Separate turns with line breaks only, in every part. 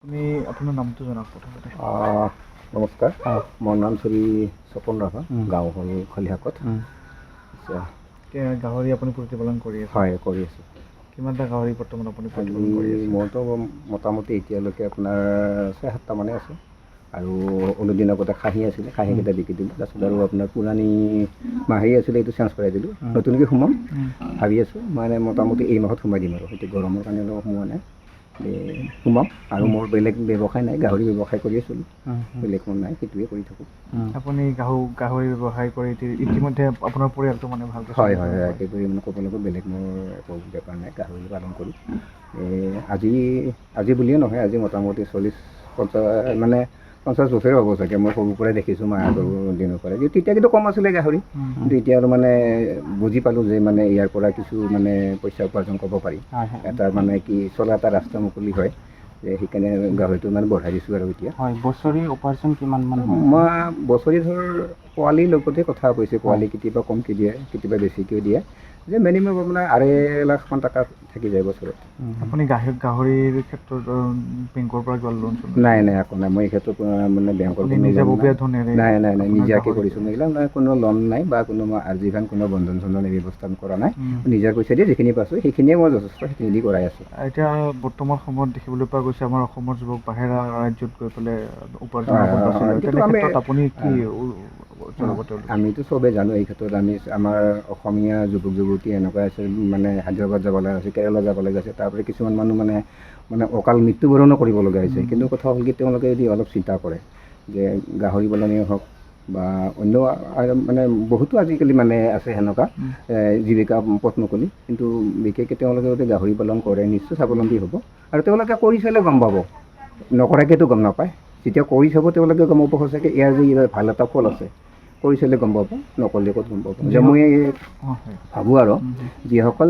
আপুনি আপোনাৰ নামটো জনাওক প্ৰথমতে।
নমস্কাৰ, মোৰ নাম শ্ৰী স্বপন ৰাভা, গাঁও হ'ল খলিহাকত।
গাহৰি আপুনি প্ৰতিপালন কৰি আছে?
হয়, কৰি আছোঁ।
কিমানটা গাহৰি বৰ্তমান আপুনি প্ৰতিপালন কৰি আছে?
মোৰতো মোটামুটি এতিয়ালৈকে আপোনাৰ 6-7টা মানে আছে। আৰু অলপ দিন আগতে খাহী আছিলে, খাহীকেইটা বিকি দিলোঁ। তাৰপিছত আৰু আপোনাৰ পুৰণি মাহী আছিলে, এইটো চেঞ্জ কৰাই দিলোঁ। নতুনকৈ সোমাম ভাবি আছোঁ, মানে মোটামুটি এই মাহত সোমাই দিম আৰু। সেইটো গৰমৰ কাৰণে অলপ সোমোৱা নাই, সোমাম। আৰু মোৰ বেলেগ ব্যৱসায় নাই, গাহৰি ব্যৱসায় কৰি আছোঁ। বেলেগ মোৰ নাই, সেইটোৱে কৰি থাকোঁ।
আপুনি গাহৰি ব্যৱসায় কৰি ইতিমধ্যে আপোনাৰ পৰিয়ালটো মানে ভালকৈ?
হয় হয়, একেবাৰে মানে ক'ব লাগিব, বেলেগ মোৰ একো বেপাৰ নাই, গাহৰি পালন কৰোঁ। আজি বুলিয়ে নহয়, আজি মোটামুটি 40-50 মানে 50 বছৰে হ'ব চাগে। মই সৰুৰ পৰাই দেখিছোঁ, মাহঁতৰ দিনৰ পৰাই। তেতিয়া কিন্তু কম আছিলে গাহৰি, কিন্তু এতিয়া আৰু মানে বুজি পালোঁ যে মানে ইয়াৰ পৰা কিছু মানে পইচা উপাৰ্জন কৰিব পাৰি। এটা মানে কি চলা এটা ৰাস্তা মুকলি হয়, যে সেইকাৰণে গাহৰিটো মানে বঢ়াই দিছোঁ আৰু এতিয়া।
হয়, বছৰি উপাৰ্জন কিমান মান?
মই বছৰি ধৰ পোৱালিৰ লগতে কথা কৈছে, পোৱালি কেতিয়াবা কমকৈ দিয়ে, কেতিয়াবা বেছিকৈ দিয়ে, যে মিনিমাম আপোনাৰ 2.5 লাখমান টকা থাকি যায় বছৰত।
আপুনি গাহৰিৰ ক্ষেত্ৰত বেংকৰ পৰা কিবা লোন চোন?
নাই নাই, একো নাই। মই এই ক্ষেত্ৰত মানে বেংকৰ কোনো নাই নাই নাই, নিজাকৈ কৰিছোঁ। মই এইবিলাক কোনো লোন নাই বা কোনো মই আৰ্জিভান কোনো বন্ধন চন্ধনৰ ব্যৱস্থা কৰা নাই। নিজৰ পইচা দি যিখিনি পাইছোঁ সেইখিনিয়ে মই যথেষ্ট, সেইখিনি দি কৰাই আছোঁ।
এতিয়া বৰ্তমান সময়ত দেখিবলৈ পোৱা গৈছে, আমাৰ অসমৰ যুৱক বাহিৰা ৰাজ্যত গৈ পেলাই উপাৰ্জন আপুনি কি?
আমিতো চবেই জানো এই ক্ষেত্ৰত। আমাৰ অসমীয়া যুৱক যুৱতী এনেকুৱা আছে, মানে হায়দৰাবাদ যাব লগা হৈছে, কেৰেলা যাব লগা হৈছে। তাৰপৰা কিছুমান মানুহ মানে অকাল মৃত্যুবৰণো কৰিব লগা হৈছে। কিন্তু কথা হ'ল কি, তেওঁলোকে যদি অলপ চিন্তা কৰে যে গাহৰি পালনেই হওক বা অন্য মানে বহুতো আজিকালি মানে আছে সেনেকুৱা জীৱিকা পথ মুকলি, কিন্তু বিশেষকৈ তেওঁলোকে যদি গাহৰি পালন কৰে নিশ্চয় স্বাৱলম্বী হ'ব। আৰু তেওঁলোকে কৰি চালে গম পাব, নকৰাকৈতো গম নাপায়। যেতিয়া কৰি চাব তেওঁলোকে গম পাব সঁচাকৈ ইয়াৰ যে ভাল এটা ফল আছে। কৰি চালে গম পাব, নকৰিলে ক'ত গম পাব। যে মই ভাবোঁ আৰু যিসকল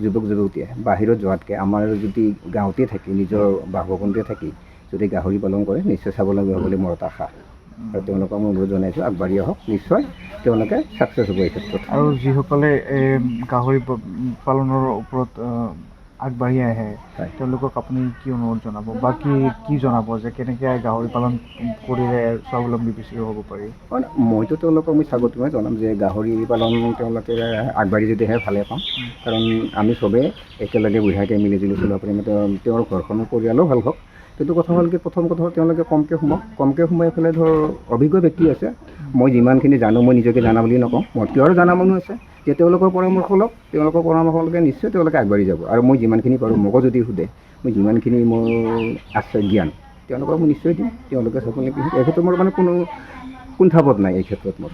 যুৱক যুৱতীয়ে বাহিৰত যোৱাতকৈ আমাৰ যদি গাঁৱতে থাকি, নিজৰ বাসভৱনতে থাকি যদি গাহৰি পালন কৰে, নিশ্চয় স্বাৱলম্বী হ'ব বুলি মোৰ এটা আশা। আৰু তেওঁলোকক মই অনুৰোধ জনাইছোঁ, আগবাঢ়ি আহক, নিশ্চয় তেওঁলোকে ছাকচেছ হ'ব এই ক্ষেত্ৰত।
আৰু যিসকলে গাহৰি পালনৰ ওপৰত আগবাঢ়ি আহে, তেওঁলোকক আপুনি কি অনুৰোধ জনাব বা কি জনাব যে কেনেকৈ গাহৰি পালন কৰিলে স্বাৱলম্বী বেছিকৈ হ'ব পাৰি?
মইতো তেওঁলোকক স্বাগতমে জনাম যে গাহৰি পালন তেওঁলোকে আগবাঢ়ি যদি আহে ভালে পাম। কাৰণ আমি চবেই একেলগে বঢ়িয়াকৈ মিলি জুলি চলিব পাৰিম, তেওঁৰ ঘৰখনৰ পৰিয়ালো ভাল হওক। কিন্তু কথা হ'ল কি, প্ৰথম কথা হ'ল তেওঁলোকে কমকৈ সোমাই পেলাই ধৰ অভিজ্ঞ ব্যক্তি আছে। মই যিমানখিনি জানো, মই নিজকে জানা বুলি নকওঁ, মোতকৈ আৰু জানা মানুহ আছে, যে তেওঁলোকৰ পৰামৰ্শ লওক। তেওঁলোকৰ পৰামৰ্শলৈকে নিশ্চয় তেওঁলোকে আগবাঢ়ি যাব। আৰু মই যিমানখিনি পাৰোঁ, মোকো যদি সোধে, মই যিমানখিনি মোৰ আছে জ্ঞান তেওঁলোকক মই নিশ্চয় দিম। তেওঁলোকে স্বাৱলম্বী এই ক্ষেত্ৰত মোৰ মানে কোনো কুণ্ঠাবোধ নাই এই ক্ষেত্ৰত মোৰ।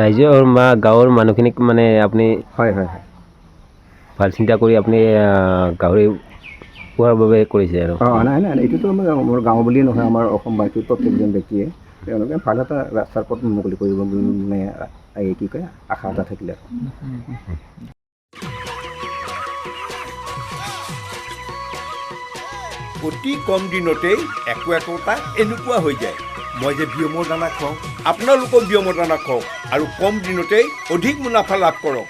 ৰাইজৰ বা গাঁৱৰ মানুহখিনিক মানে আপুনি
হয় হয় হয়
ভাল চিন্তা কৰি আপুনি গাহৰি পোহাৰ বাবে কৰিছে আৰু?
নাই নাই, এইটোতো মোৰ গাঁও বুলিয়ে নহয়, আমাৰ অসমবাসীৰ প্ৰত্যেকজন ব্যক্তিয়ে তেওঁলোকে ভাল এটা ৰাস্তাৰ পথ মুকলি কৰিব মানে কি কয় আশা এটা থাকিলে।
অতি কম দিনতেই একোটা এনেকুৱা হৈ যায়। মই যে বিয়মৰ দানা খুৱাওঁ, আপোনালোকেও বিয়মৰ দানা খুৱাওক আৰু কম দিনতেই অধিক মুনাফা লাভ কৰক।